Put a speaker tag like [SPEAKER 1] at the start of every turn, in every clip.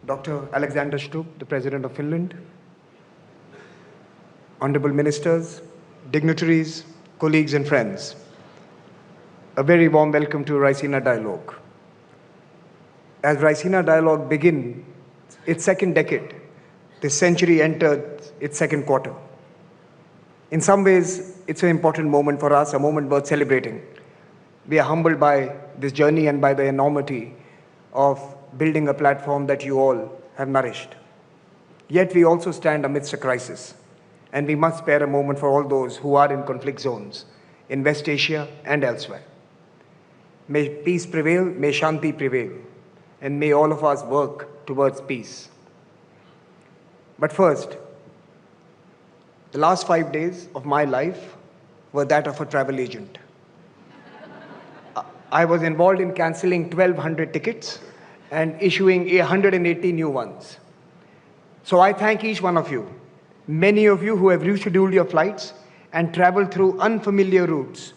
[SPEAKER 1] Dr. Alexander Stubb, the President of Finland, honorable ministers, dignitaries, colleagues and friends, a very warm welcome to Raisina Dialogue. As Raisina Dialogue begins its second decade, this century entered its second quarter. In some ways, it's an important moment for us, a moment worth celebrating. We are humbled by this journey and by the enormity of building a platform that you all have nourished. Yet we also stand amidst a crisis, and we must spare a moment for all those who are in conflict zones in West Asia and elsewhere. May peace prevail, may Shanti prevail, and may all of us work towards peace. But first, the last 5 days of my life were that of a travel agent. I was involved in cancelling 1,200 tickets and issuing 180 new ones. So I thank each one of you, many of you who have rescheduled your flights and traveled through unfamiliar routes,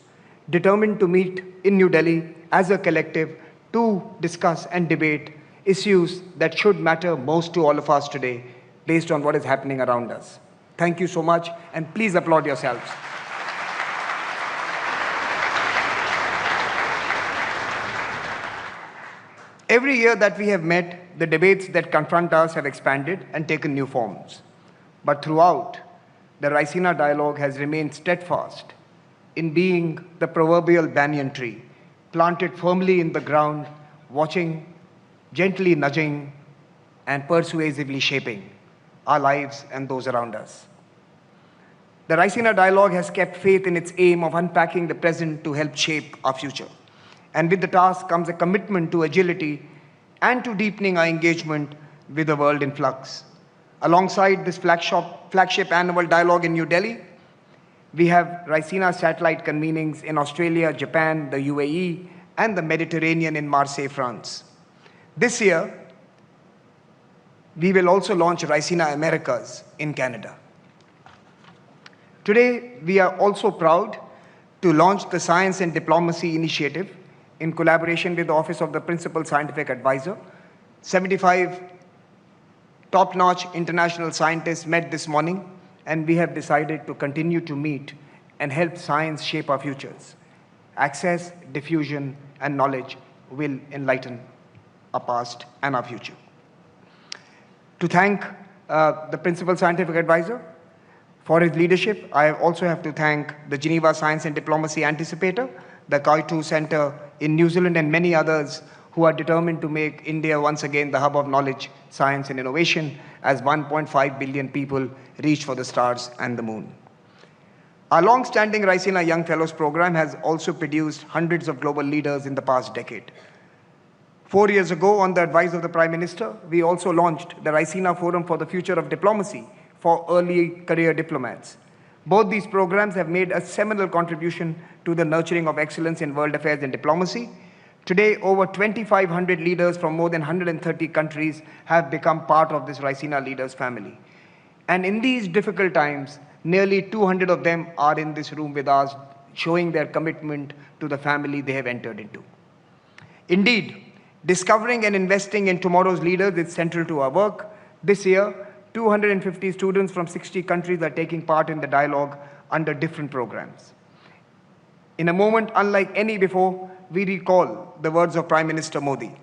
[SPEAKER 1] determined to meet in New Delhi as a collective to discuss and debate issues that should matter most to all of us today based on what is happening around us. Thank you so much, and please applaud yourselves. Every year that we have met, the debates that confront us have expanded and taken new forms. But throughout, the Raisina Dialogue has remained steadfast in being the proverbial banyan tree, planted firmly in the ground, watching, gently nudging, and persuasively shaping our lives and those around us. The Raisina Dialogue has kept faith in its aim of unpacking the present to help shape our future. And with the task comes a commitment to agility and to deepening our engagement with the world in flux. Alongside this flagship annual dialogue in New Delhi, we have Raisina satellite convenings in Australia, Japan, the UAE, and the Mediterranean in Marseille, France. This year, we will also launch Raisina Americas in Canada. Today, we are also proud to launch the Science and Diplomacy Initiative in collaboration with the Office of the Principal Scientific Advisor. 75 top-notch international scientists met this morning, and we have decided to continue to meet and help science shape our futures. Access, diffusion, and knowledge will enlighten our past and our future. To thank the Principal Scientific Advisor for his leadership, I also have to thank the Geneva Science and Diplomacy Anticipator, the Keynote Center in New Zealand, and many others who are determined to make India once again the hub of knowledge, science, and innovation as 1.5 billion people reach for the stars and the moon. Our long-standing Raisina Young Fellows program has also produced hundreds of global leaders in the past decade. 4 years ago, on the advice of the Prime Minister, we also launched the Raisina Forum for the Future of Diplomacy for early career diplomats. Both these programs have made a seminal contribution to the nurturing of excellence in world affairs and diplomacy. Today, over 2,500 leaders from more than 130 countries have become part of this Raisina Leaders family. And in these difficult times, nearly 200 of them are in this room with us, showing their commitment to the family they have entered into. Indeed, discovering and investing in tomorrow's leaders is central to our work. This year, 250 students from 60 countries are taking part in the dialogue under different programs. In a moment unlike any before, we recall the words of Prime Minister Modi.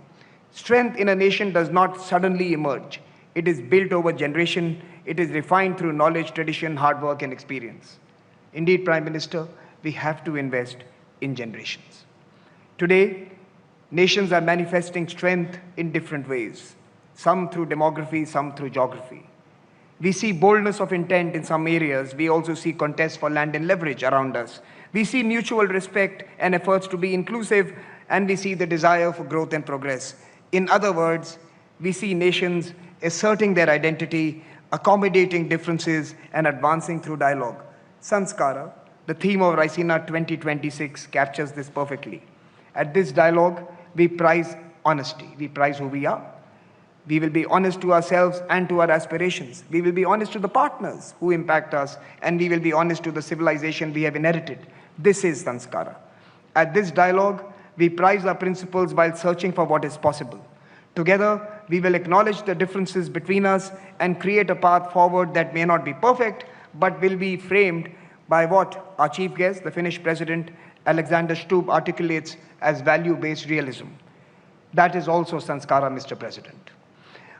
[SPEAKER 1] Strength in a nation does not suddenly emerge. It is built over generation. It is refined through knowledge, tradition, hard work, and experience. Indeed, Prime Minister, we have to invest in generations. Today, nations are manifesting strength in different ways, some through demography, some through geography. We see boldness of intent in some areas. We also see contests for land and leverage around us. We see mutual respect and efforts to be inclusive, and we see the desire for growth and progress. In other words, we see nations asserting their identity, accommodating differences, and advancing through dialogue. Sanskara, the theme of Raisina 2026, captures this perfectly. At this dialogue, we prize honesty. We prize who we are. We will be honest to ourselves and to our aspirations. We will be honest to the partners who impact us, and we will be honest to the civilization we have inherited. This is Sanskara. At this dialogue, we prize our principles while searching for what is possible. Together, we will acknowledge the differences between us and create a path forward that may not be perfect, but will be framed by what our chief guest, the Finnish President Alexander Stubb, articulates as value-based realism. That is also Sanskara, Mr. President.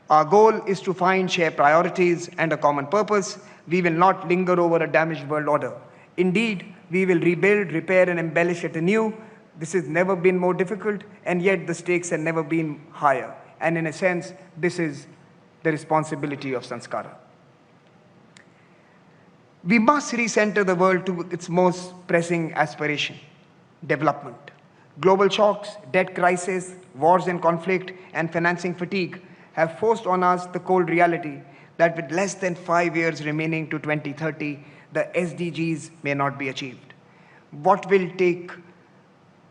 [SPEAKER 1] Our goal is to find shared priorities and a common purpose. We will not linger over a damaged world order. Indeed, we will rebuild, repair, and embellish it anew. This has never been more difficult, and yet the stakes have never been higher. And in a sense, this is the responsibility of Sanskara. We must recenter the world to its most pressing aspiration, development. Global shocks, debt crisis, wars and conflict, and financing fatigue have forced on us the cold reality that with less than 5 years remaining to 2030, the SDGs may not be achieved. What will take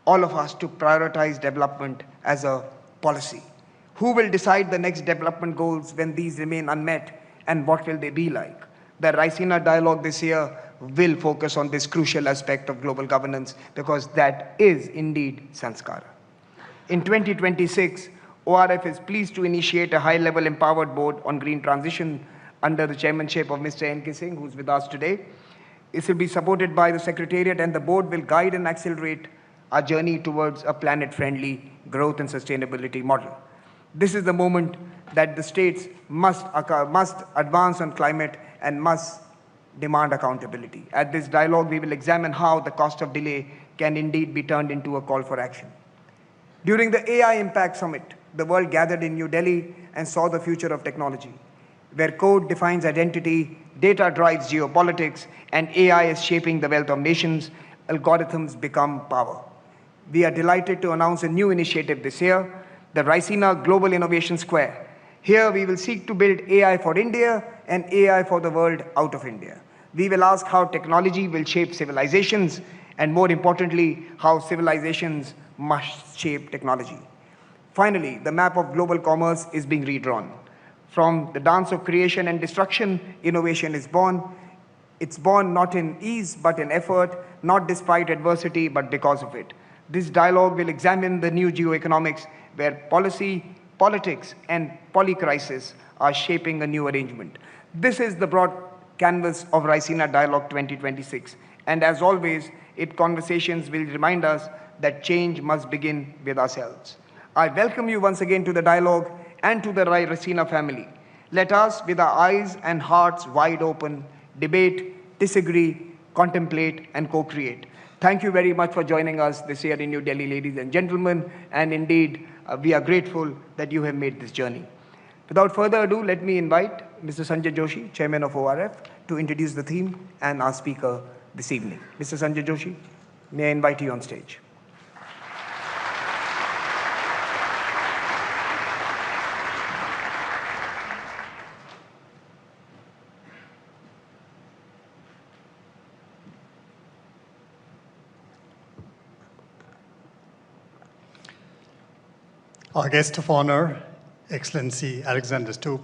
[SPEAKER 1] all of us to prioritize development as a policy? Who will decide the next development goals when these remain unmet, and what will they be like? The Raisina Dialogue this year will focus on this crucial aspect of global governance because that is indeed Sanskara. In 2026, ORF is pleased to initiate a high-level empowered board on green transition under the chairmanship of Mr. N.K. Singh, who's with us today. This will be supported by the Secretariat, and the board will guide and accelerate our journey towards a planet-friendly growth and sustainability model. This is the moment that the states must advance on climate and must demand accountability. At this dialogue, we will examine how the cost of delay can indeed be turned into a call for action. During the AI Impact Summit, the world gathered in New Delhi and saw the future of technology, where code defines identity, data drives geopolitics, and AI is shaping the wealth of nations. Algorithms become power. We are delighted to announce a new initiative this year, the Raisina Global Innovation Square. Here we will seek to build AI for India and AI for the world out of India. We will ask how technology will shape civilizations, and more importantly, how civilizations must shape technology. Finally, the map of global commerce is being redrawn. From the dance of creation and destruction, innovation is born. It's born not in ease, but in effort, not despite adversity, but because of it. This dialogue will examine the new geoeconomics where policy, politics, and polycrisis are shaping a new arrangement. This is the broad canvas of Raisina Dialogue 2026. And as always, its conversations will remind us that change must begin with ourselves. I welcome you once again to the dialogue and to the Raisina family. Let us, with our eyes and hearts wide open, debate, disagree, contemplate, and co-create. Thank you very much for joining us this year in New Delhi, ladies and gentlemen, and indeed, we are grateful that you have made this journey. Without further ado, let me invite Mr. Sanjay Joshi, Chairman of ORF, to introduce the theme and our speaker this evening. Mr. Sanjay Joshi, may I invite you on stage.
[SPEAKER 2] Our guest of honor, Excellency Alexander Stubb,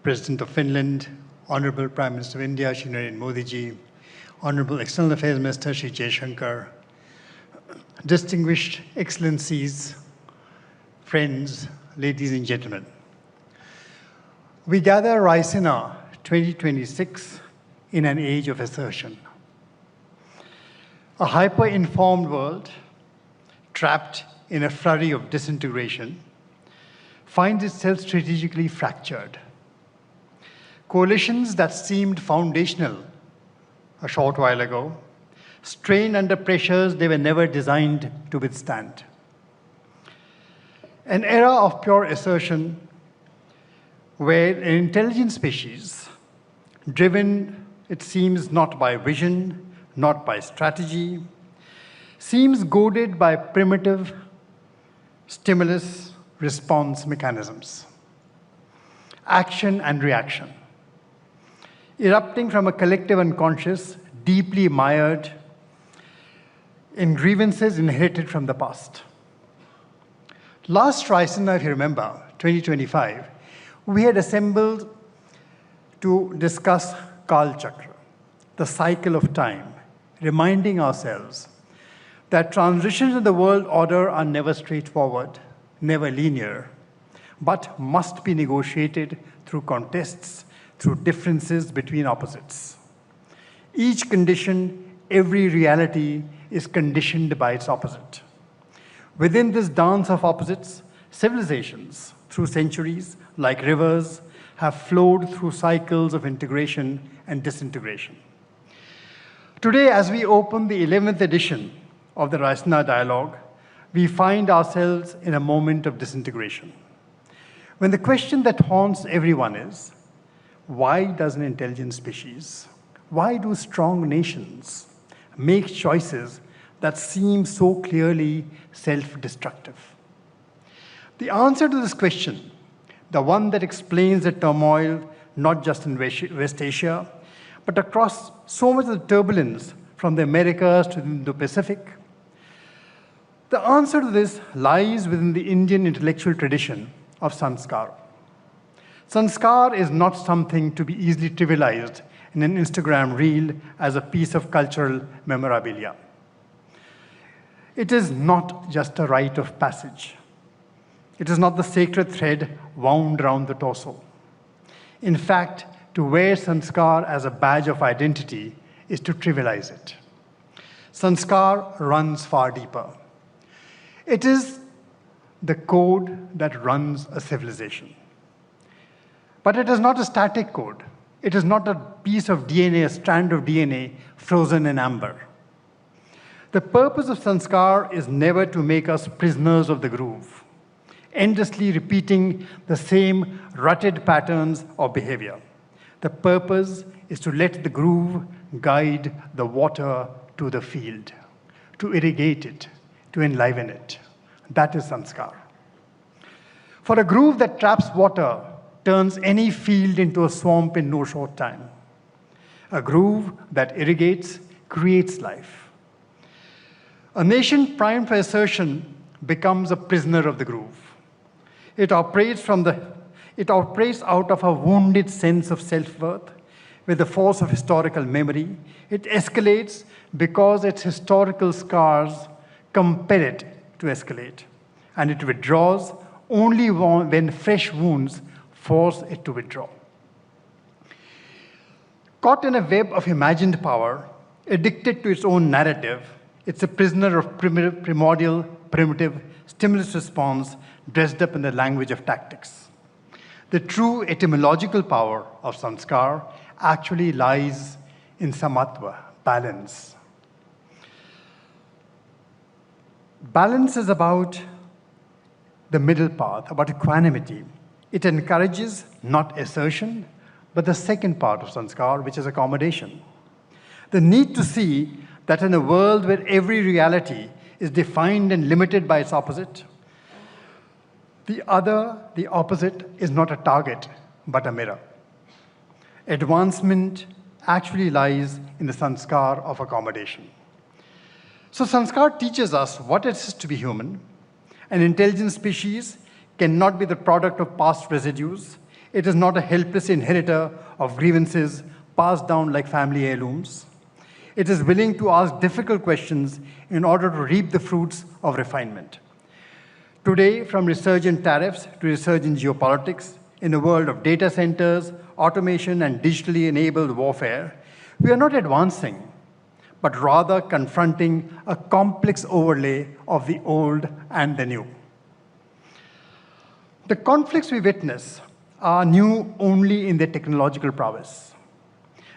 [SPEAKER 2] President of Finland, Honorable Prime Minister of India, Shri Narendra Modi ji, Honorable External Affairs Minister, Shri Jaishankar, distinguished Excellencies, friends, ladies and gentlemen. We gather Raisina 2026 in an age of assertion. A hyper-informed world, trapped in a flurry of disintegration, finds itself strategically fractured. Coalitions that seemed foundational a short while ago strain under pressures they were never designed to withstand. An era of pure assertion where an intelligent species, driven, it seems, not by vision, not by strategy, seems goaded by primitive stimulus response mechanisms, action and reaction, erupting from a collective unconscious, deeply mired in grievances inherited from the past. Last Raisina, if you remember, 2025, we had assembled to discuss Kal Chakra, the cycle of time, reminding ourselves that transitions in the world order are never straightforward, never linear, but must be negotiated through contests, through differences between opposites. Each condition, every reality is conditioned by its opposite. Within this dance of opposites, civilizations, through centuries, like rivers, have flowed through cycles of integration and disintegration. Today, as we open the 11th edition of the Raisina Dialogue, we find ourselves in a moment of disintegration. When the question that haunts everyone is, why does an intelligent species, why do strong nations make choices that seem so clearly self-destructive? The answer to this question, the one that explains the turmoil not just in West Asia, but across so much of the turbulence from the Americas to the Indo-Pacific, the answer to this lies within the Indian intellectual tradition of sanskar. Sanskar is not something to be easily trivialized in an Instagram reel as a piece of cultural memorabilia. It is not just a rite of passage. It is not the sacred thread wound around the torso. In fact, to wear sanskar as a badge of identity is to trivialize it. Sanskar runs far deeper. It is the code that runs a civilization. But it is not a static code. It is not a piece of DNA, a strand of DNA frozen in amber. The purpose of sanskar is never to make us prisoners of the groove, endlessly repeating the same rutted patterns of behavior. The purpose is to let the groove guide the water to the field, to irrigate it, to enliven it. That is sanskar. For a groove that traps water turns any field into a swamp in no short time. A groove that irrigates creates life. A nation primed for assertion becomes a prisoner of the groove. It operates out of a wounded sense of self-worth with the force of historical memory. It escalates because its historical scars compel it to escalate. And it withdraws only when fresh wounds force it to withdraw. Caught in a web of imagined power, addicted to its own narrative, it's a prisoner of primitive stimulus response dressed up in the language of tactics. The true etymological power of sanskar actually lies in samatva, balance. Balance is about the middle path, about equanimity. It encourages not assertion, but the second part of sanskar, which is accommodation. The need to see that in a world where every reality is defined and limited by its opposite, the opposite, is not a target, but a mirror. Advancement actually lies in the sanskar of accommodation. So sanskar teaches us what it is to be human. An intelligent species cannot be the product of past residues. It is not a helpless inheritor of grievances passed down like family heirlooms. It is willing to ask difficult questions in order to reap the fruits of refinement. Today, from research in tariffs to research in geopolitics, in a world of data centers, automation, and digitally enabled warfare, we are not advancing, but rather confronting a complex overlay of the old and the new. The conflicts we witness are new only in their technological prowess.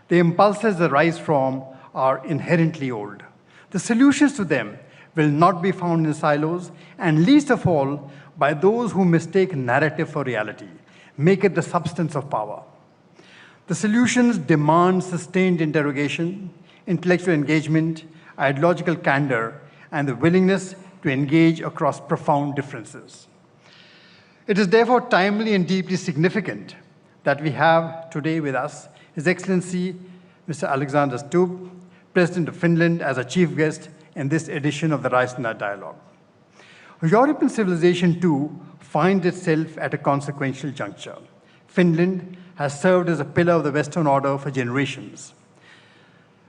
[SPEAKER 2] The impulses that rise from are inherently old. The solutions to them will not be found in silos, and least of all by those who mistake narrative for reality, make it the substance of power. The solutions demand sustained interrogation, intellectual engagement, ideological candor, and the willingness to engage across profound differences. It is therefore timely and deeply significant that we have today with us His Excellency Mr. Alexander Stubb, President of Finland, as a chief guest in this edition of the Raisina Dialogue. European civilization, too, finds itself at a consequential juncture. Finland has served as a pillar of the Western order for generations,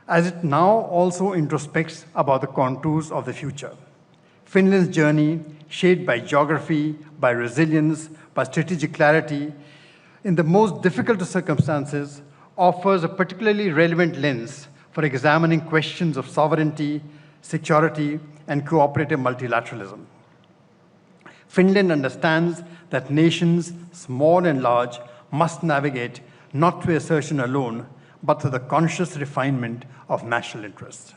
[SPEAKER 2] as it now also introspects about the contours of the future. Finland's journey, shaped by geography, by resilience, by strategic clarity, in the most difficult of circumstances, offers a particularly relevant lens for examining questions of sovereignty, security, and cooperative multilateralism. Finland understands that nations, small and large, must navigate not through assertion alone, but through the conscious refinement of national interests.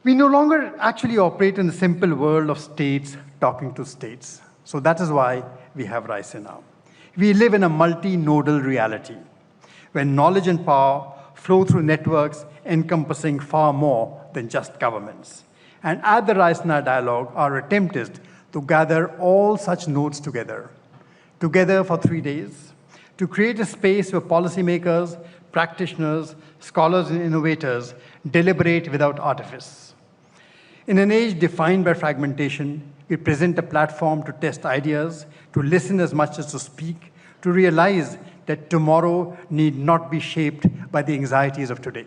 [SPEAKER 2] We no longer actually operate in the simple world of states talking to states. So that is why we have Raisina. We live in a multi-nodal reality, where knowledge and power flow through networks encompassing far more than just governments. And at the Raisina Dialogue, our attempt is to gather all such nodes together for 3 days, to create a space where policymakers, practitioners, scholars, and innovators deliberate without artifice. In an age defined by fragmentation, we present a platform to test ideas, to listen as much as to speak, to realize that tomorrow need not be shaped by the anxieties of today.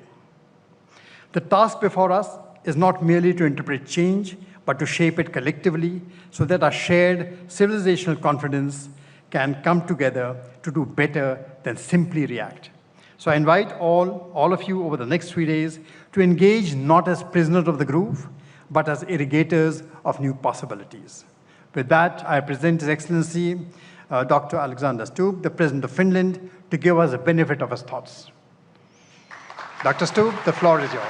[SPEAKER 2] The task before us is not merely to interpret change, but to shape it collectively so that our shared civilizational confidence can come together to do better than simply react. So I invite all of you over the next 3 days to engage not as prisoners of the groove, but as irrigators of new possibilities. With that, I present His Excellency Dr. Alexander Stubb, the President of Finland, to give us the benefit of his thoughts. Dr. Stubb, the floor is yours.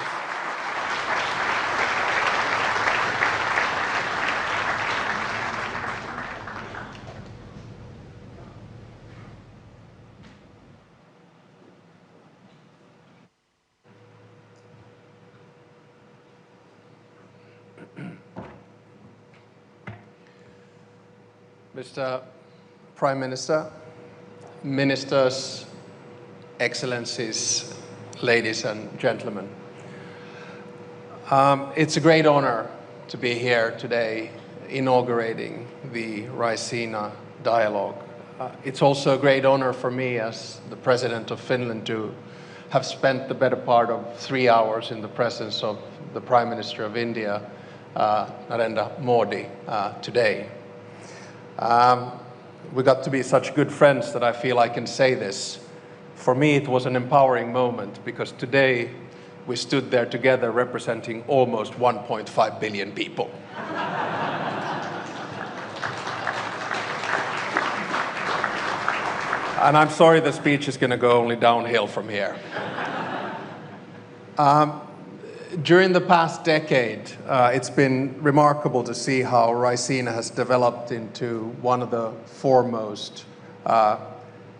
[SPEAKER 3] Mr. Prime Minister, Ministers, Excellencies, ladies and gentlemen. It's a great honor to be here today inaugurating the Raisina Dialogue. It's also a great honor for me as the President of Finland to have spent the better part of 3 hours in the presence of the Prime Minister of India, Narendra Modi, today. We got to be such good friends that I feel I can say this. For me, it was an empowering moment because today we stood there together representing almost 1.5 billion people. And I'm sorry the speech is going to go only downhill from here. During the past decade, it's been remarkable to see how Raisina has developed into one of the foremost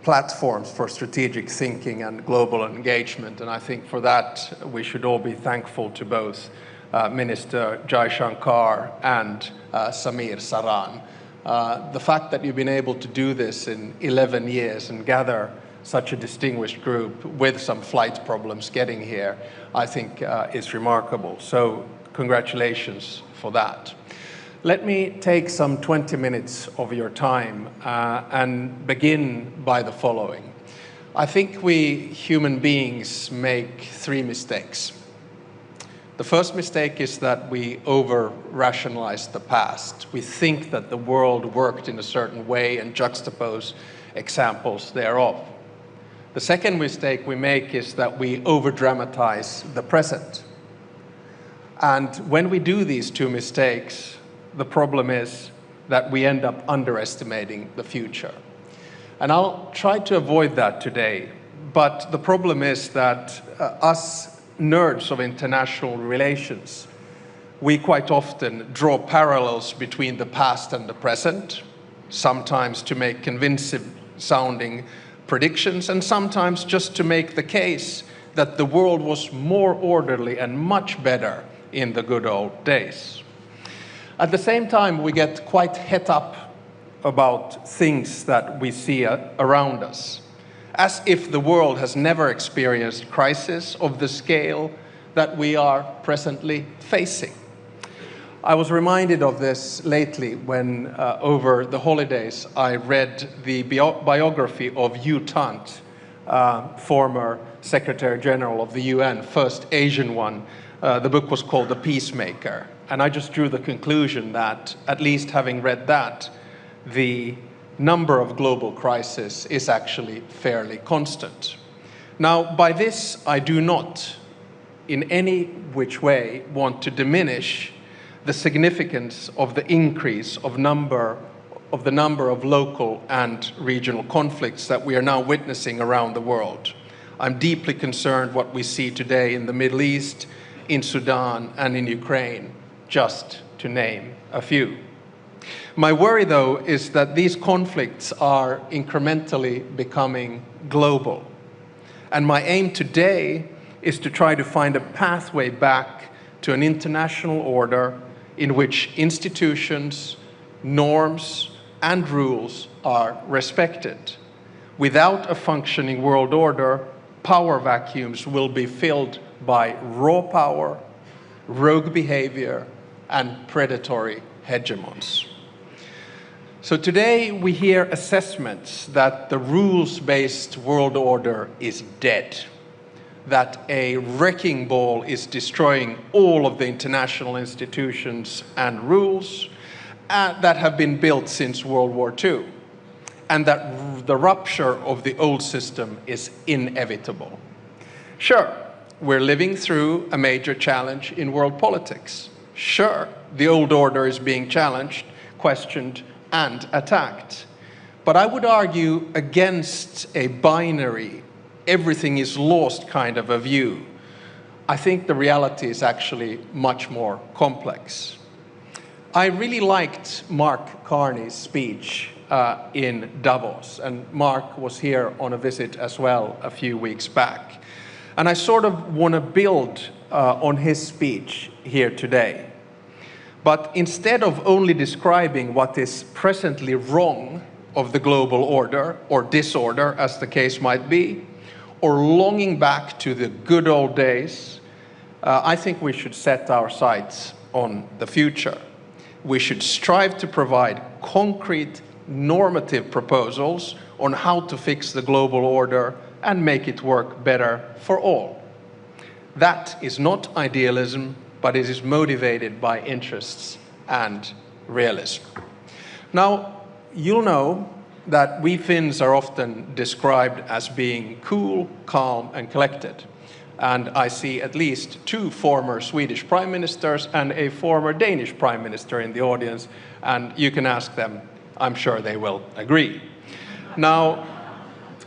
[SPEAKER 3] platforms for strategic thinking and global engagement. And I think for that, we should all be thankful to both Minister Jai Shankar and Samir Saran. The fact that you've been able to do this in 11 years and gather such a distinguished group with some flight problems getting here, I think is remarkable. So congratulations for that. Let me take some 20 minutes of your time and begin by the following. I think we human beings make 3 mistakes. The first mistake is that we over-rationalize the past. We think that the world worked in a certain way and juxtapose examples thereof. The second mistake we make is that we over-dramatize the present. And when we do these 2 mistakes, the problem is that we end up underestimating the future. And I'll try to avoid that today. But the problem is that us nerds of international relations, we quite often draw parallels between the past and the present, sometimes to make convincing sounding predictions, and sometimes just to make the case that the world was more orderly and much better in the good old days. At the same time, we get quite het up about things that we see around us, as if the world has never experienced crisis of the scale that we are presently facing. I was reminded of this lately when, over the holidays, I read the biography of U Thant, former Secretary General of the UN, first Asian one. The book was called The Peacemaker. And I just drew the conclusion that, at least having read that, the number of global crises is actually fairly constant. Now, by this, I do not in any which way want to diminish the significance of the increase of the number of local and regional conflicts that we are now witnessing around the world. I'm deeply concerned what we see today in the Middle East, in Sudan, and in Ukraine, just to name a few. My worry, though, is that these conflicts are incrementally becoming global. And my aim today is to try to find a pathway back to an international order in which institutions, norms, and rules are respected. Without a functioning world order, power vacuums will be filled by raw power, rogue behavior, and predatory hegemons. So today we hear assessments that the rules-based world order is dead, that a wrecking ball is destroying all of the international institutions and rules that have been built since World War II, and that the rupture of the old system is inevitable. Sure, we're living through a major challenge in world politics. Sure, the old order is being challenged, questioned, and attacked. But I would argue against a binary, everything is lost kind of a view. I think the reality is actually much more complex. I really liked Mark Carney's speech in Davos, and Mark was here on a visit as well a few weeks back. And I sort of want to build on his speech here today. But instead of only describing what is presently wrong of the global order, or disorder as the case might be, or longing back to the good old days, I think we should set our sights on the future. We should strive to provide concrete normative proposals on how to fix the global order and make it work better for all. That is not idealism, but it is motivated by interests and realism. Now, you'll know that we Finns are often described as being cool, calm, and collected. And I see at least 2 former Swedish prime ministers and a former Danish prime minister in the audience, and you can ask them, I'm sure they will agree. Now,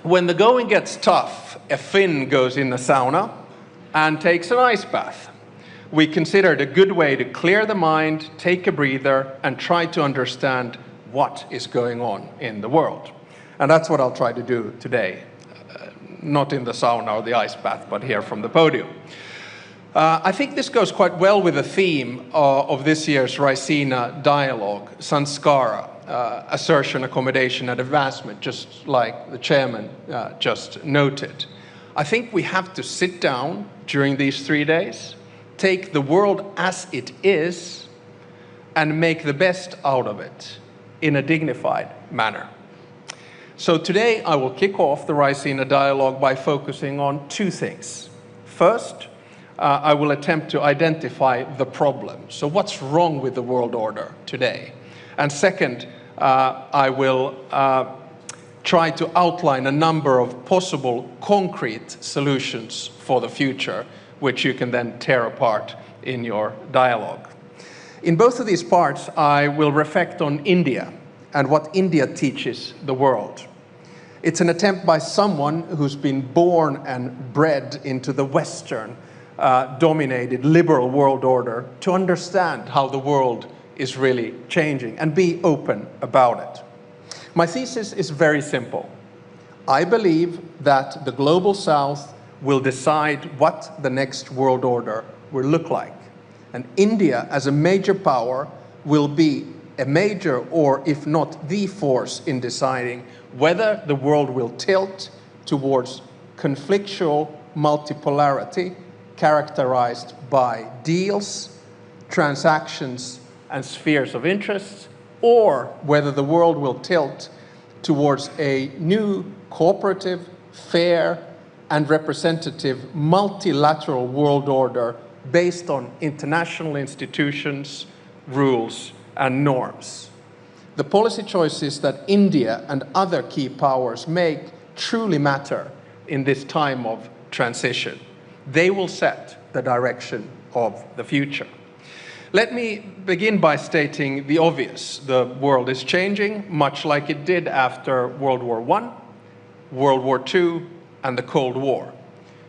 [SPEAKER 3] when the going gets tough, a Finn goes in the sauna and takes an ice bath. We consider it a good way to clear the mind, take a breather, and try to understand what is going on in the world. And that's what I'll try to do today. Not in the sauna or the ice bath, but here from the podium. I think this goes quite well with the theme of this year's Raisina Dialogue, Sanskara, assertion, accommodation, and advancement, just like the chairman just noted. I think we have to sit down during these 3 days, take the world as it is, and make the best out of it in a dignified manner. So today I will kick off the Raisina Dialogue by focusing on 2 things. First, I will attempt to identify the problem. So what's wrong with the world order today? And second, I will try to outline a number of possible concrete solutions for the future, which you can then tear apart in your dialogue. In both of these parts, I will reflect on India and what India teaches the world. It's an attempt by someone who's been born and bred into the Western dominated liberal world order to understand how the world is really changing and be open about it. My thesis is very simple. I believe that the global South will decide what the next world order will look like. And India, as a major power, will be a major, or if not the force in deciding whether the world will tilt towards conflictual multipolarity characterized by deals, transactions, and spheres of interest, or whether the world will tilt towards a new cooperative, fair, and representative multilateral world order based on international institutions, rules, and norms. The policy choices that India and other key powers make truly matter in this time of transition. They will set the direction of the future. Let me begin by stating the obvious. The world is changing, much like it did after World War I, World War II, and the Cold War.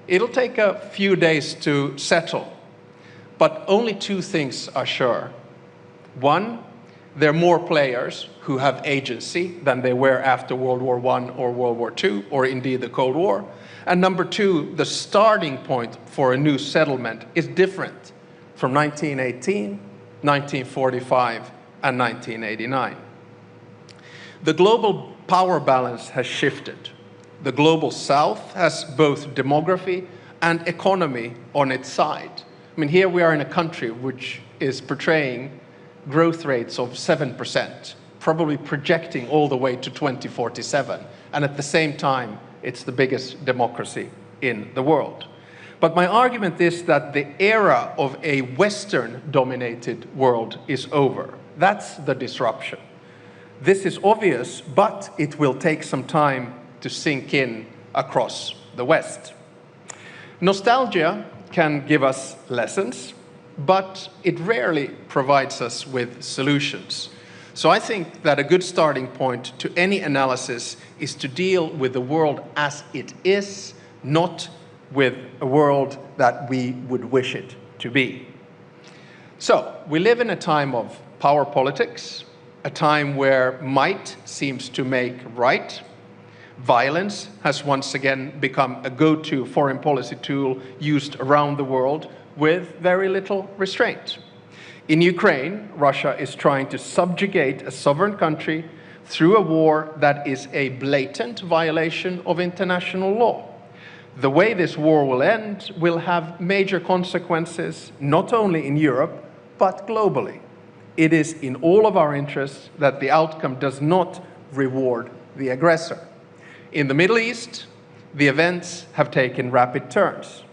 [SPEAKER 3] It'll take a few days to settle, but only two things are sure. One, there are more players who have agency than they were after World War I or World War II, or indeed the Cold War. And number two, the starting point for a new settlement is different from 1918, 1945, and 1989. The global power balance has shifted. The global South has both demography and economy on its side. I mean, here we are in a country which is portraying growth rates of 7%, probably projecting all the way to 2047, and at the same time, it's the biggest democracy in the world. But my argument is that the era of a Western-dominated world is over. That's the disruption. This is obvious, but it will take some time to sink in across the West. Nostalgia can give us lessons, but it rarely provides us with solutions. So I think that a good starting point to any analysis is to deal with the world as it is, not with a world that we would wish it to be. So we live in a time of power politics, a time where might seems to make right. Violence has once again become a go-to foreign policy tool used around the world with very little restraint. In Ukraine, Russia is trying to subjugate a sovereign country through a war that is a blatant violation of international law. The way this war will end will have major consequences, not only in Europe, but globally. It is in all of our interests that the outcome does not reward the aggressor. In the Middle East, the events have taken rapid turns.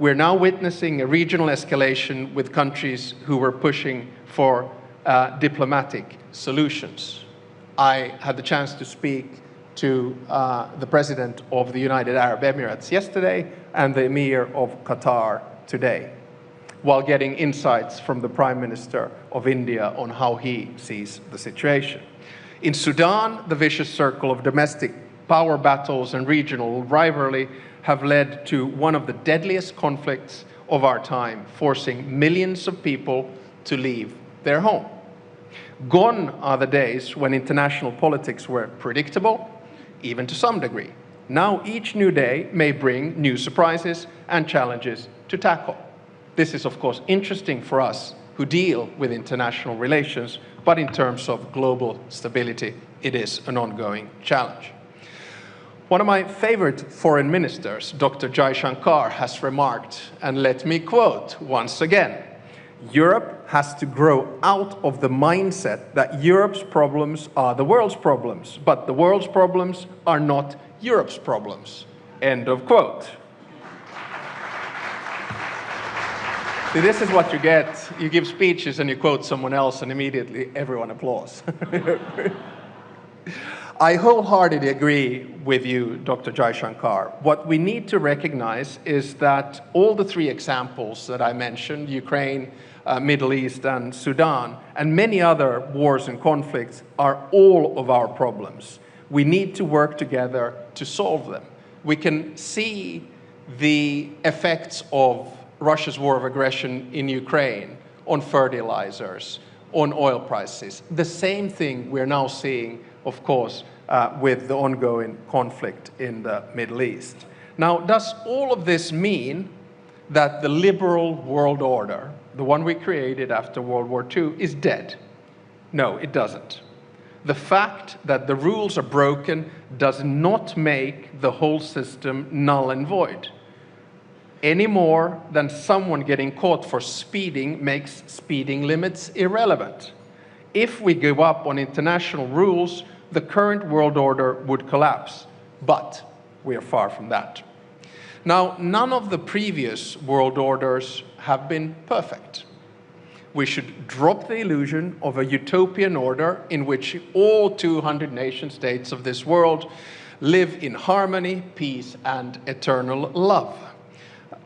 [SPEAKER 3] We're now witnessing a regional escalation with countries who were pushing for diplomatic solutions. I had the chance to speak to the President of the United Arab Emirates yesterday and the Emir of Qatar today, while getting insights from the Prime Minister of India on how he sees the situation. In Sudan, the vicious circle of domestic power battles and regional rivalry have led to one of the deadliest conflicts of our time, forcing millions of people to leave their home. Gone are the days when international politics were predictable, even to some degree. Now each new day may bring new surprises and challenges to tackle. This is, of course, interesting for us who deal with international relations, but in terms of global stability, it is an ongoing challenge. One of my favorite foreign ministers, Dr. Jaishankar, has remarked, and let me quote once again, "Europe has to grow out of the mindset that Europe's problems are the world's problems, but the world's problems are not Europe's problems." End of quote. See, this is what you get. You give speeches and you quote someone else and immediately everyone applauds. I wholeheartedly agree with you, Dr. Jaishankar. What we need to recognize is that all the three examples that I mentioned, Ukraine, Middle East, and Sudan, and many other wars and conflicts, are all of our problems. We need to work together to solve them. We can see the effects of Russia's war of aggression in Ukraine on fertilizers, on oil prices. The same thing we're now seeing, of course, with the ongoing conflict in the Middle East. Now, does all of this mean that the liberal world order, the one we created after World War II, is dead? No, it doesn't. The fact that the rules are broken does not make the whole system null and void, any more than someone getting caught for speeding makes speeding limits irrelevant. If we give up on international rules, the current world order would collapse, but we are far from that. Now, none of the previous world orders have been perfect. We should drop the illusion of a utopian order in which all 200 nation states of this world live in harmony, peace, and eternal love.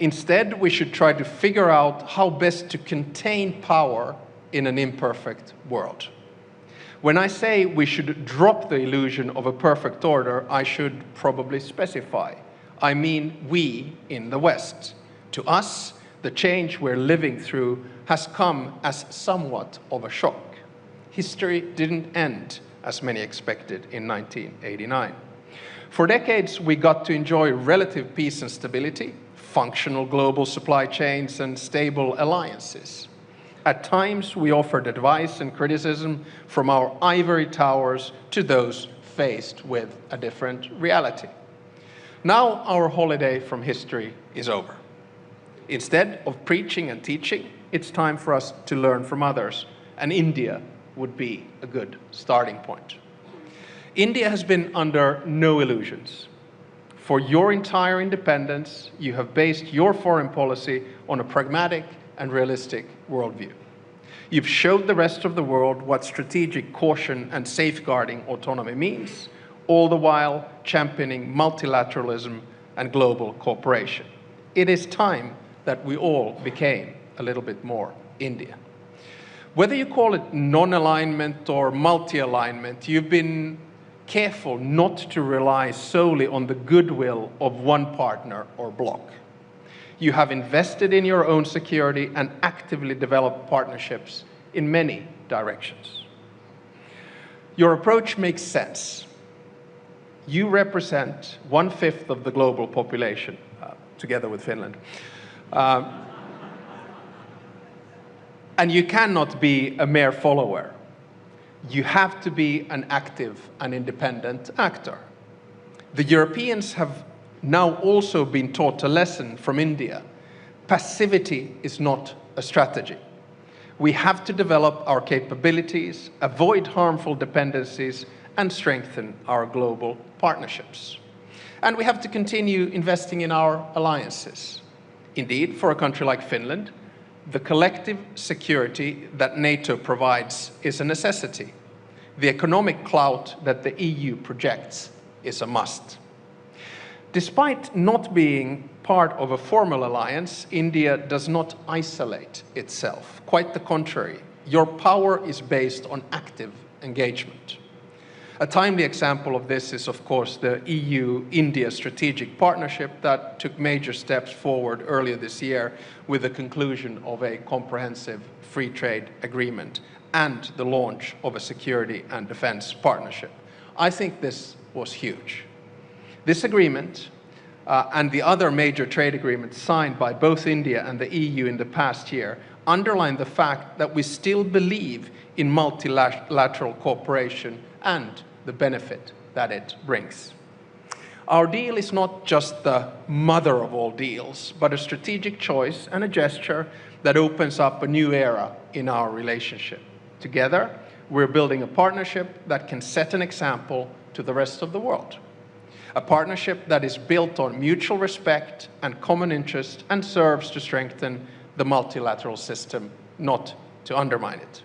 [SPEAKER 3] Instead, we should try to figure out how best to contain power in an imperfect world. When I say we should drop the illusion of a perfect order, I should probably specify. I mean we in the West. To us, the change we're living through has come as somewhat of a shock. History didn't end as many expected in 1989. For decades, we got to enjoy relative peace and stability, functional global supply chains, and stable alliances. At times, we offered advice and criticism from our ivory towers to those faced with a different reality. Now, our holiday from history is over. Instead of preaching and teaching, it's time for us to learn from others, and India would be a good starting point. India has been under no illusions. For your entire independence, you have based your foreign policy on a pragmatic and realistic worldview. You've showed the rest of the world what strategic caution and safeguarding autonomy means, all the while championing multilateralism and global cooperation. It is time that we all became a little bit more India. Whether you call it non-alignment or multi-alignment, you've been careful not to rely solely on the goodwill of one partner or bloc. You have invested in your own security and actively developed partnerships in many directions. Your approach makes sense. You represent 1/5 of the global population, together with Finland. And you cannot be a mere follower. You have to be an active and independent actor. The Europeans have now also been taught a lesson from India. Passivity is not a strategy. We have to develop our capabilities, avoid harmful dependencies, and strengthen our global partnerships. And we have to continue investing in our alliances. Indeed, for a country like Finland, the collective security that NATO provides is a necessity. The economic clout that the EU projects is a must. Despite not being part of a formal alliance, India does not isolate itself. Quite the contrary. Your power is based on active engagement. A timely example of this is, of course, the EU-India strategic partnership that took major steps forward earlier this year with the conclusion of a comprehensive free trade agreement and the launch of a security and defense partnership. I think this was huge. This agreement and the other major trade agreements signed by both India and the EU in the past year underline the fact that we still believe in multilateral cooperation and the benefit that it brings. Our deal is not just the mother of all deals, but a strategic choice and a gesture that opens up a new era in our relationship. Together, we're building a partnership that can set an example to the rest of the world. A partnership that is built on mutual respect and common interest and serves to strengthen the multilateral system, not to undermine it.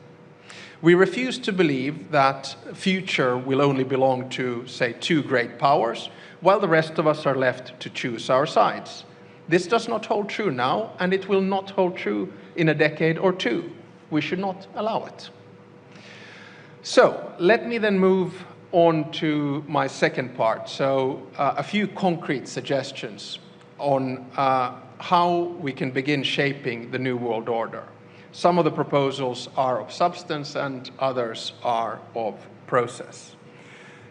[SPEAKER 3] We refuse to believe that future will only belong to, say, two great powers, while the rest of us are left to choose our sides. This does not hold true now, and it will not hold true in a decade or two. We should not allow it. So, let me then move on to my second part. So, a few concrete suggestions on how we can begin shaping the new world order. Some of the proposals are of substance and others are of process.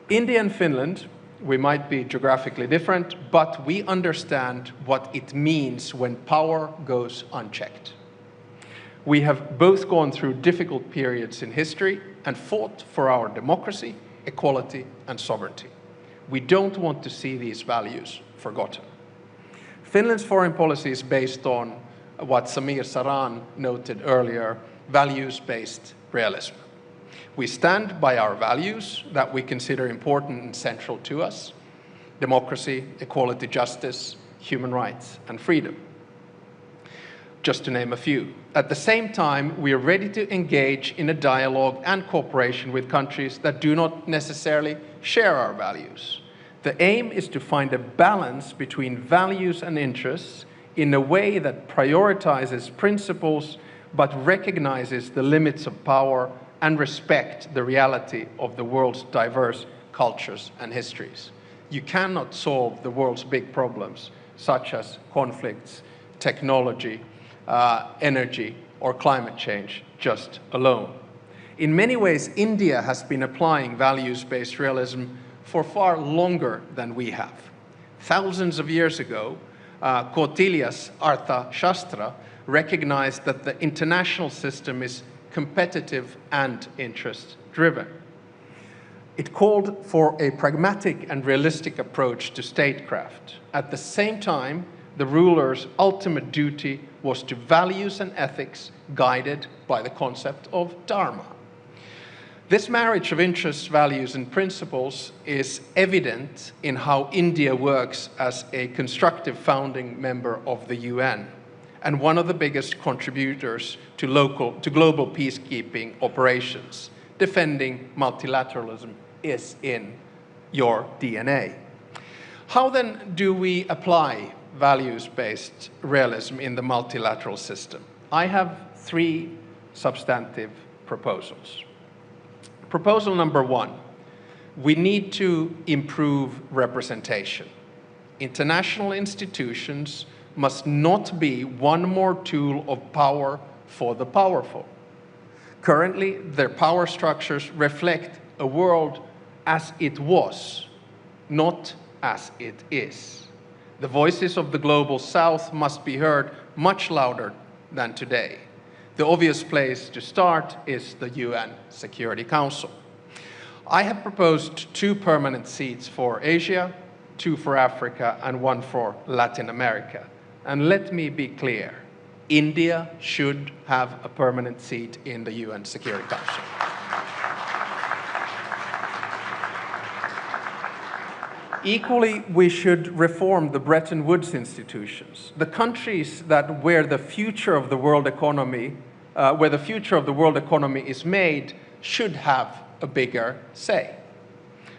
[SPEAKER 3] India and Finland, we might be geographically different, but we understand what it means when power goes unchecked. We have both gone through difficult periods in history and fought for our democracy, equality, and sovereignty. We don't want to see these values forgotten. Finland's foreign policy is based on what Samir Saran noted earlier, values-based realism. We stand by our values that we consider important and central to us: democracy, equality, justice, human rights, and freedom. just to name a few. At the same time, we are ready to engage in a dialogue and cooperation with countries that do not necessarily share our values. The aim is to find a balance between values and interests in a way that prioritizes principles but recognizes the limits of power and respect the reality of the world's diverse cultures and histories. You cannot solve the world's big problems, such as conflicts, technology, energy, or climate change, just alone. In many ways, India has been applying values-based realism for far longer than we have. Thousands of years ago, Kautilya's Artha Shastra recognized that the international system is competitive and interest-driven. It called for a pragmatic and realistic approach to statecraft. At the same time, the ruler's ultimate duty was to values and ethics guided by the concept of dharma. This marriage of interests, values, and principles is evident in how India works as a constructive founding member of the UN and one of the biggest contributors to global peacekeeping operations. Defending multilateralism is in your DNA. How then do we apply values-based realism in the multilateral system? I have three substantive proposals. Proposal number one, we need to improve representation. International institutions must not be one more tool of power for the powerful. Currently, their power structures reflect a world as it was, not as it is. The voices of the global south must be heard much louder than today. The obvious place to start is the UN Security Council. I have proposed 2 permanent seats for Asia, 2 for Africa, and 1 for Latin America. And let me be clear, India should have a permanent seat in the UN Security Council. Equally, we should reform the Bretton Woods institutions. The countries where the future of the world economy is made should have a bigger say.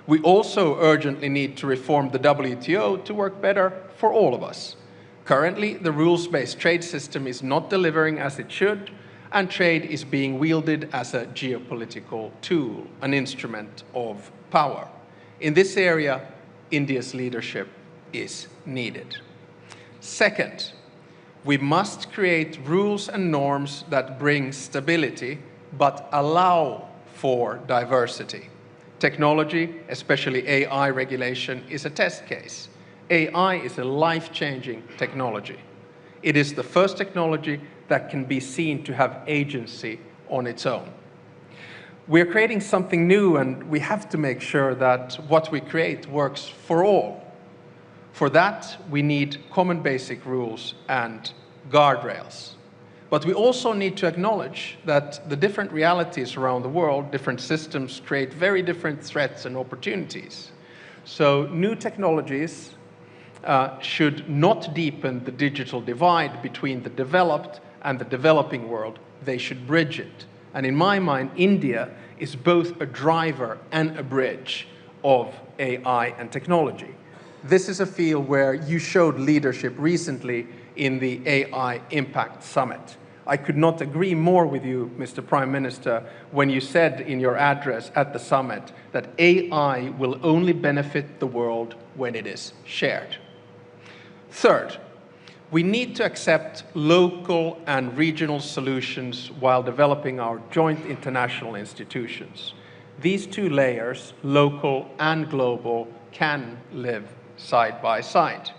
[SPEAKER 3] We also urgently need to reform the WTO to work better for all of us. Currently, the rules-based trade system is not delivering as it should, and trade is being wielded as a geopolitical tool, an instrument of power. In this area, India's leadership is needed. Second, we must create rules and norms that bring stability, but allow for diversity. Technology, especially AI regulation, is a test case. AI is a life-changing technology. It is the first technology that can be seen to have agency on its own. We're creating something new, and we have to make sure that what we create works for all. For that, we need common basic rules and guardrails. But we also need to acknowledge that the different realities around the world, different systems, create very different threats and opportunities. So new technologies should not deepen the digital divide between the developed and the developing world. They should bridge it. And in my mind, India is both a driver and a bridge of AI and technology. This is a field where you showed leadership recently in the AI Impact Summit. I could not agree more with you, Mr. Prime Minister, when you said in your address at the summit that AI will only benefit the world when it is shared. Third, we need to accept local and regional solutions while developing our joint international institutions. These 2 layers, local and global, can live side by side.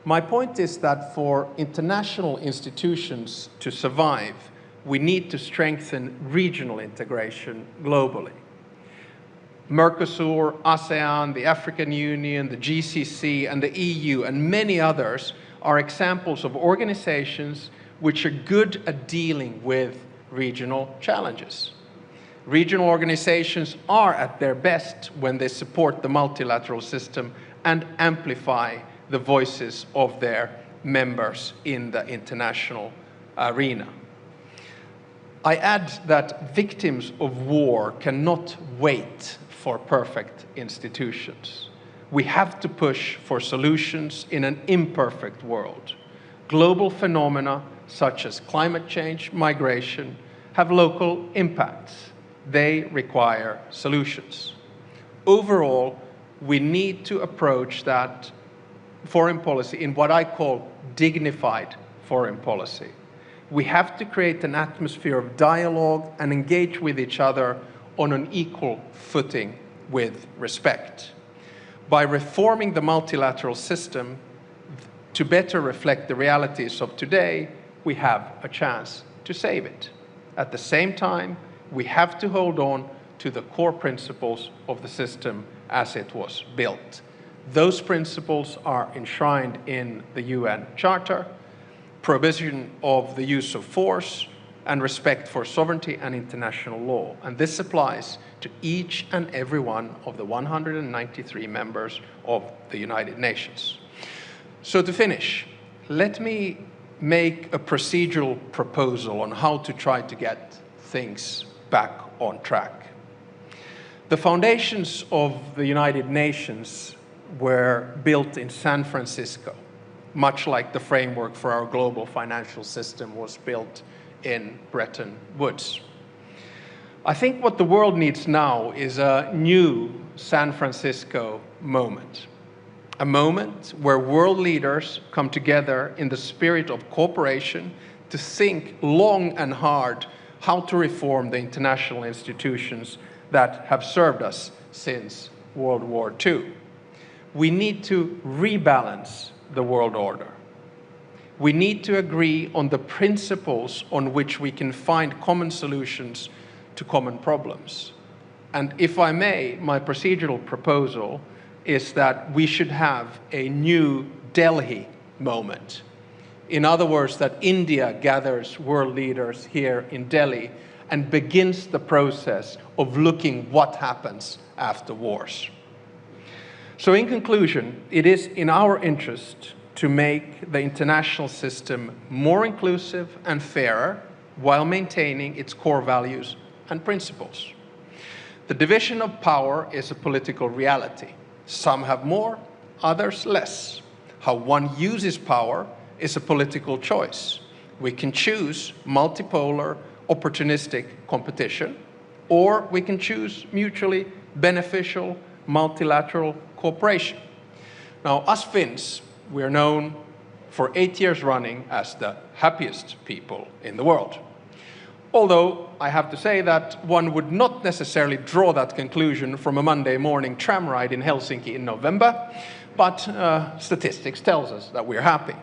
[SPEAKER 3] My point is that for international institutions to survive, we need to strengthen regional integration globally. Mercosur, ASEAN, the African Union, the GCC, and the EU, and many others are examples of organizations which are good at dealing with regional challenges. Regional organizations are at their best when they support the multilateral system and amplify the voices of their members in the international arena. I add that victims of war cannot wait for perfect institutions. We have to push for solutions in an imperfect world. Global phenomena such as climate change, migration, have local impacts. They require solutions. Overall, we need to approach that foreign policy in what I call dignified foreign policy. We have to create an atmosphere of dialogue and engage with each other on an equal footing with respect. By reforming the multilateral system to better reflect the realities of today, we have a chance to save it. At the same time, we have to hold on to the core principles of the system as it was built. Those principles are enshrined in the UN Charter, prohibition of the use of force, and respect for sovereignty and international law. And this applies to each and every one of the 193 members of the United Nations. So to finish, let me make a procedural proposal on how to try to get things back on track. The foundations of the United Nations were built in San Francisco, much like the framework for our global financial system was built in Bretton Woods. I think what the world needs now is a new San Francisco moment. A moment where world leaders come together in the spirit of cooperation to think long and hard how to reform the international institutions that have served us since World War II. We need to rebalance the world order. We need to agree on the principles on which we can find common solutions to common problems. And if I may, my procedural proposal is that we should have a new Delhi moment. In other words, that India gathers world leaders here in Delhi and begins the process of looking what happens after wars. So in conclusion, it is in our interest to make the international system more inclusive and fairer while maintaining its core values and principles. The division of power is a political reality. Some have more, others less. How one uses power is a political choice. We can choose multipolar, opportunistic competition, or we can choose mutually beneficial, multilateral cooperation. Now, us Finns, we are known for 8 years running as the happiest people in the world. Although I have to say that one would not necessarily draw that conclusion from a Monday morning tram ride in Helsinki in November, but statistics tells us that we're happy.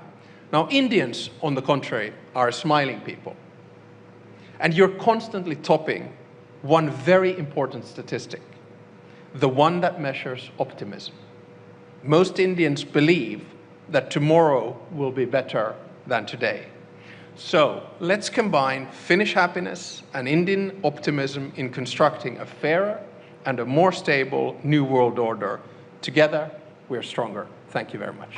[SPEAKER 3] Now, Indians, on the contrary, are a smiling people. And you're constantly topping one very important statistic, the one that measures optimism. Most Indians believe that tomorrow will be better than today. So let's combine Finnish happiness and Indian optimism in constructing a fairer and a more stable new world order. Together, we're stronger. Thank you very much.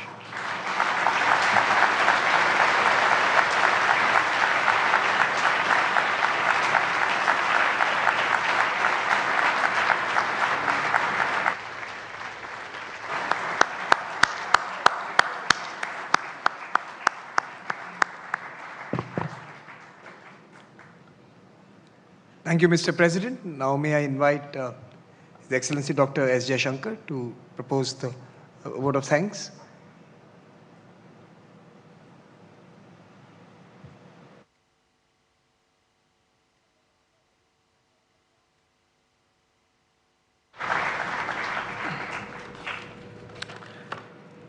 [SPEAKER 1] Thank you, Mr. President. Now may I invite His Excellency Dr. S. Jaishankar to propose the vote of thanks.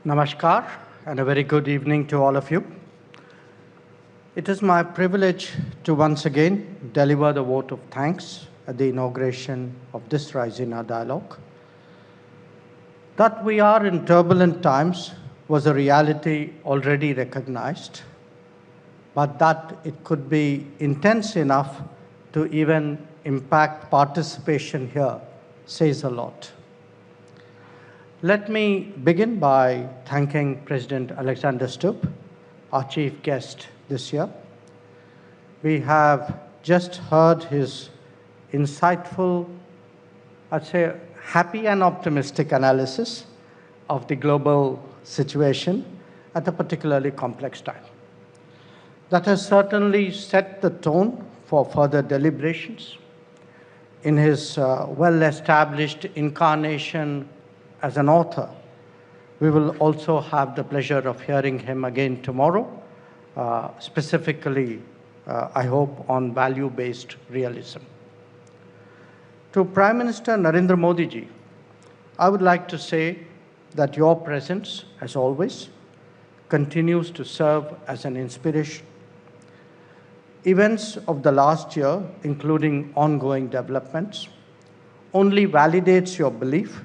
[SPEAKER 4] Namaskar, and a very good evening to all of you. It is my privilege to once again deliver the vote of thanks at the inauguration of this Raisina Dialogue. That we are in turbulent times was a reality already recognized, but that it could be intense enough to even impact participation here says a lot. Let me begin by thanking President Alexander Stubb, our chief guest this year. We have just heard his insightful, I'd say, happy and optimistic analysis of the global situation at a particularly complex time. That has certainly set the tone for further deliberations. In his well-established incarnation as an author, we will also have the pleasure of hearing him again tomorrow, specifically, I hope, on value-based realism. To Prime Minister Narendra Modi ji, I would like to say that your presence, as always, continues to serve as an inspiration. Events of the last year, including ongoing developments, only validates your belief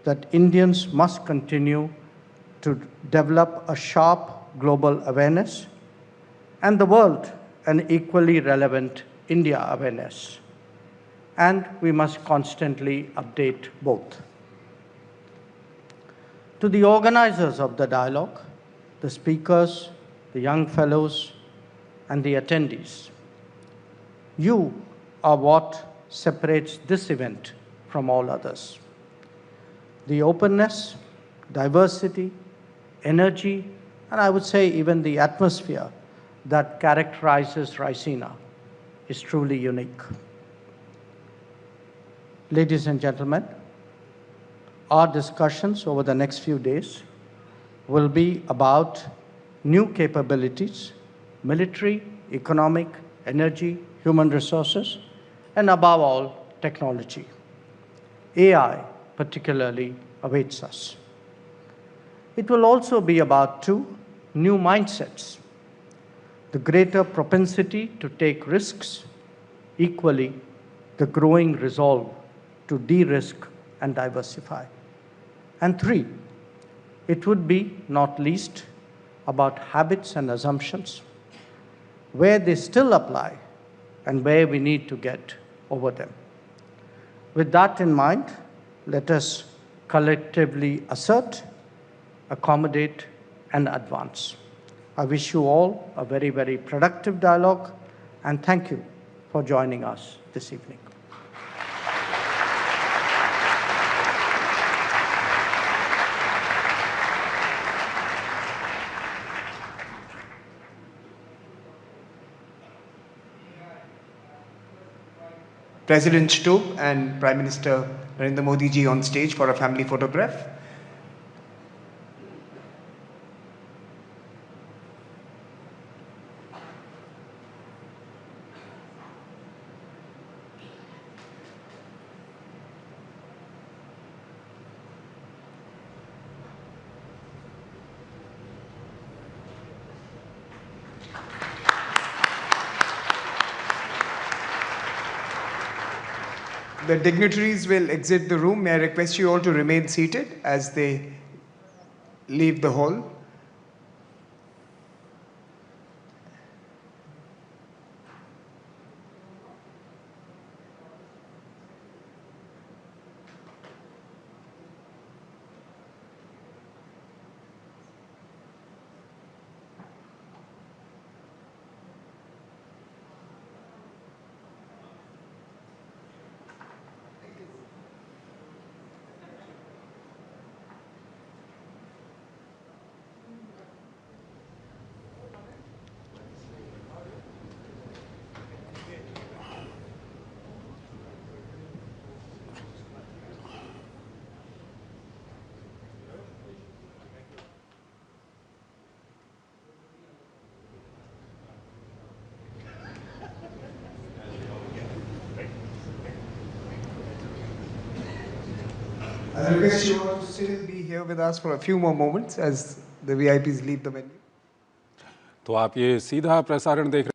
[SPEAKER 4] that Indians must continue to develop a sharp global awareness and the world an equally relevant India awareness. And we must constantly update both. To the organizers of the dialogue, the speakers, the young fellows, and the attendees, you are what separates this event from all others. The openness, diversity, energy, and I would say even the atmosphere that characterizes Raisina is truly unique. Ladies and gentlemen, our discussions over the next few days will be about new capabilities, military, economic, energy, human resources, and above all, technology. AI particularly awaits us. It will also be about two new mindsets: the greater propensity to take risks, equally the growing resolve to de-risk and diversify. And three, it would be, not least, about habits and assumptions, where they still apply and where we need to get over them. With that in mind, let us collectively assert, accommodate, and advance. I wish you all a very, very productive dialogue, and thank you for joining us this evening.
[SPEAKER 1] President Stubb and Prime Minister Narendra Modi ji on stage for a family photograph. The dignitaries will exit the room. May I request you all to remain seated as they leave the hall. I request you all to still be here with us for a few more moments as the VIPs leave the venue.
[SPEAKER 5] तो आप ये सीधा प्रसारण देख